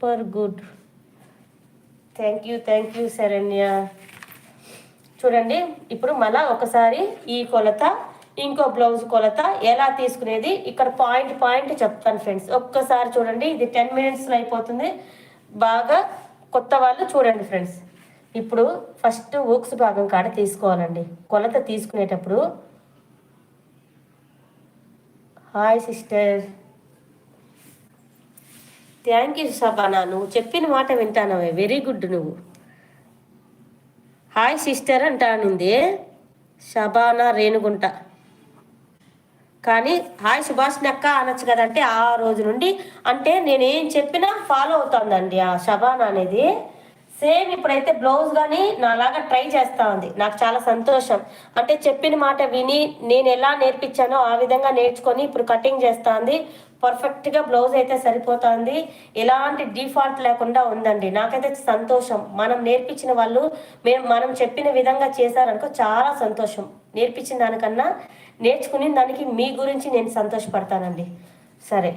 Super good. Thank you Saranya. చూడండి ఇప్పుడు మళ్ళా ఒకసారి ఈ కొలత ఇంకో బ్లౌజ్ కొలత ఎలా తీసుకునేది ఇక్కడ పాయింట్ చెప్తాను ఫ్రెండ్స్. ఒక్కసారి చూడండి, ఇది 10 minutesలో అయిపోతుంది. బాగా కొత్త వాళ్ళు చూడండి ఫ్రెండ్స్. ఇప్పుడు ఫస్ట్ ఊక్స్ భాగం కాడ తీసుకోవాలండి. కొలత తీసుకునేటప్పుడు hi sister, thank you Shabana, నువ్వు చెప్పిన మాట వింటానవే, వెరీ గుడ్. నువ్వు హాయ్ సిస్టర్ అంటానింది శబానా రేణుగుంట, కానీ హాయ్ సుభాష్ని అక్క అనొచ్చు కదంటే ఆ రోజు నుండి అంటే నేనేం చెప్పినా ఫాలో అవుతుందండి ఆ శబానా అనేది. సేమ్ ఇప్పుడైతే బ్లౌజ్ కానీ నాలాగా ట్రై చేస్తా ఉంది. నాకు చాలా సంతోషం. అంటే చెప్పిన మాట విని నేను ఎలా నేర్పించానో ఆ విధంగా నేర్చుకొని ఇప్పుడు కటింగ్ చేస్తా ఉంది. పర్ఫెక్ట్గా బ్లౌజ్ అయితే సరిపోతుంది. ఎలాంటి డిఫాల్ట్ లేకుండా ఉందండి. నాకైతే సంతోషం. మనం నేర్పించిన వాళ్ళు మనం చెప్పిన విధంగా చేశారనుకో చాలా సంతోషం. నేర్పించిన దానికన్నా నేర్చుకుని దానికి మీ గురించి నేను సంతోషపడతానండి. సరే.